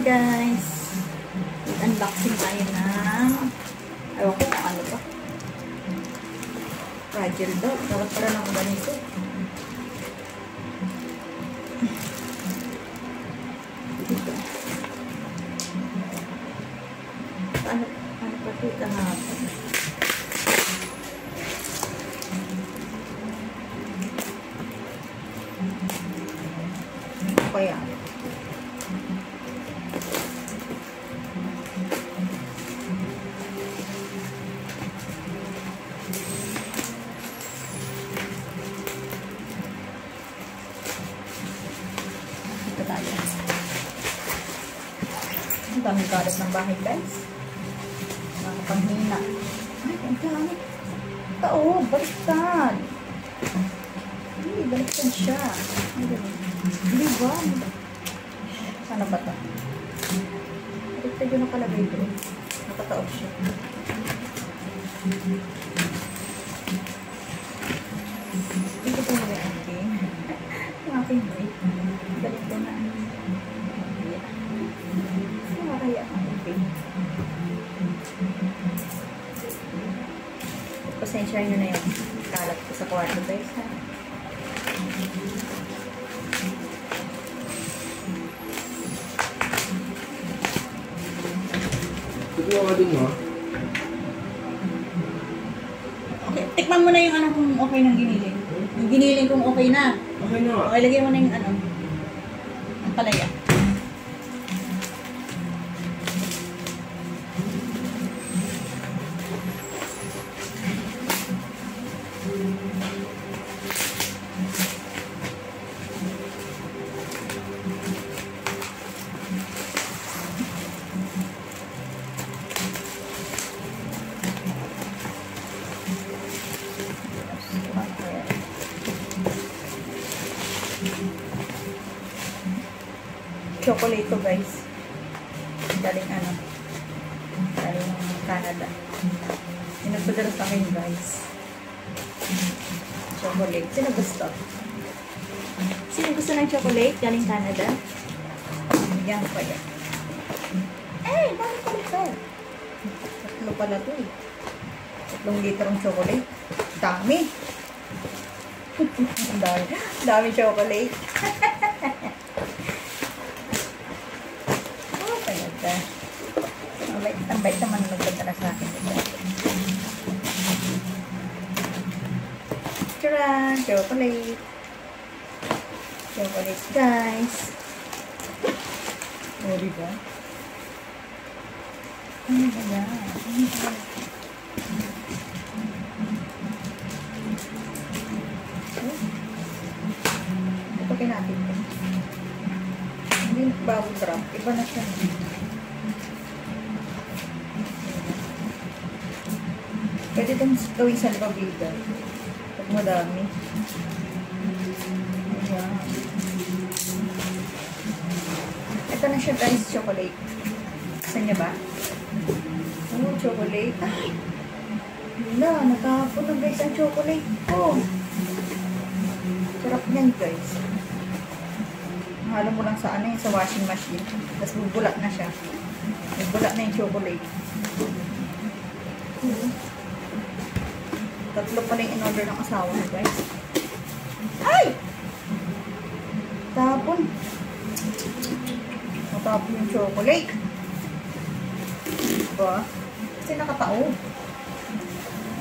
guys! Unboxing tayo ng ewan ko kung ano ba. Fragile daw. Dapat pala ng ganito. Dito. Paano pa ito kahapon? Ano kaya? Ang daming kalat ng bahay, guys. Panghina. Ay, ang dami. Oo, baliktad. Hindi, baliktad siya. Hindi ba? Sana ba ito? Baliktad yung nakalagay doon. Nakataob siya. Ito po na yung aking. Yung aking break. Baliktad na. Kaya okay. Pasensya nyo na yung kalat ko sa kwarto, guys, ha? Tutuwa ka din mo? Okay, tikman mo na yung ano kung okay ng giniling. Yung giniling kung okay na. Okay na nga. Okay, lagyan mo na yung ano. Ang palaya. Chocolate to, guys. Galing ano. Galing Canada. Pinagpadala sa akin, guys. Chocolate. Sino gusto? Sino gusto ng chocolate? Galing Canada? Bigyan ko yan. Eh, dami ko ito. Tatlo pala ito eh. 3 litrong chocolate. Dami. Dami chocolate. Ang bait naman magdadala sa akin. Tcharan! Chocolate. Chocolate, guys. O, diba? Ano ba yan? Ito kinapit ko. Hindi bubble wrap. Iba na siya. Pwede itong gawing salbabida. Pag madami. Ayan. Ito na siya, guys, chocolate. Gusto niya ba? Oh, chocolate. Ay! Wala, nakahapon na, guys, ang chocolate. Oh! Sarap niyan, guys. Halo mo lang sa ano yun, sa washing machine. Tapos bubulat na siya. Bubulat na yung chocolate. Tatlo pala yung in-order ng asawa mo, guys. Ay! Tapon. Matapon yung chocolate. Diba? Kasi nakataob.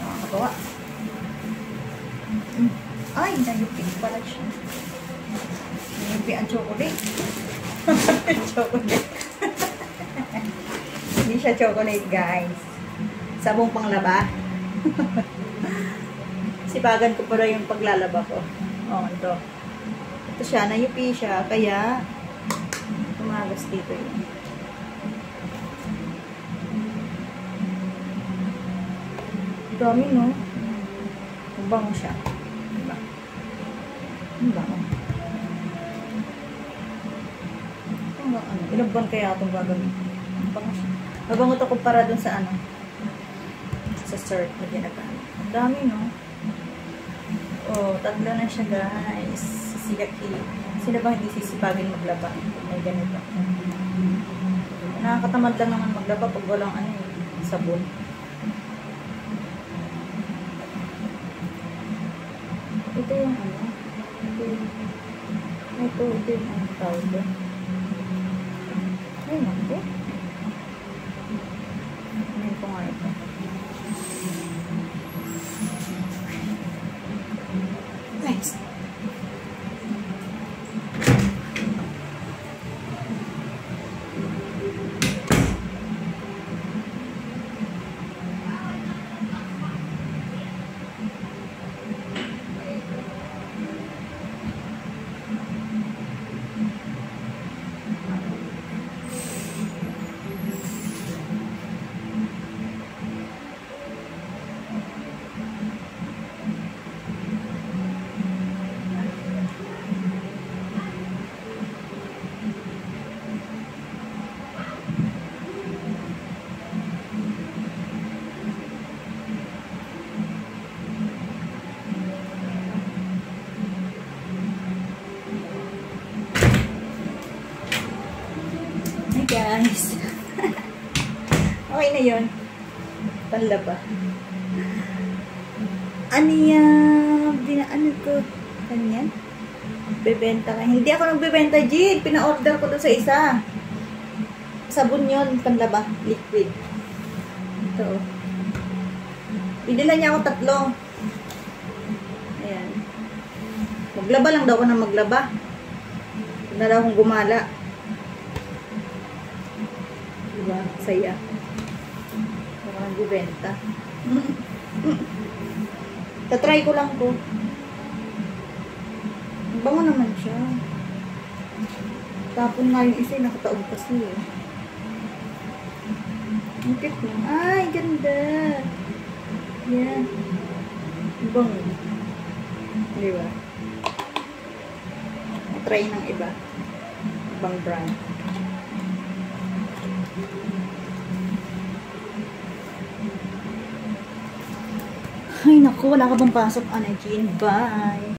Nakakatawa. Ay, nayupig pala siya. Nayupig ang chocolate. Chocolate. Hindi siya chocolate, guys. Sabong panglaba. Sipagan ko pala yung paglalaba ko. Oh, ito. Ito siya, nayupi siya, kaya tumagas dito yun. Dami, no? Bango siya. Diba? Bango. Ano? Ilang buwan kaya itong gagawin? Bango siya. Mabango ito kumpara dun sa ano? Sa shirt na ginagamit. Ang dami, no? Oh, tatlo na siya, guys. Sisigaki. Sino ba hindi sisipagin maglaba? Ay, ganito. Nakakatamad lang naman maglaba pag walang sabon. Ito yung ito yung tawag doon. Ay, naku. Ngayon ko nga ito. Next. Guys. Okay na yun. Panlaba. Ano yan? Ano ko? Kanyan? Bebenta ka. Hindi ako nagbebenta, Jid. Pina-order ko doon sa isa. Sabon yun. Panlaba. Liquid. Ito. Binila niya ako 3. Ayan. Maglaba lang daw ako ng maglaba. Huwag na daw akong gumala. Diba? Saya. Baka nagbibenta. Tatry ko lang to. Bango naman siya. Tapon nga yung isa, nakataog kasi eh. Ang cute na. Ay, ganda. Yan. Bango. Diba? Try ng iba. Ibang brand. Ay, naku, wala ka bang pasok, Ana Jean? Bye!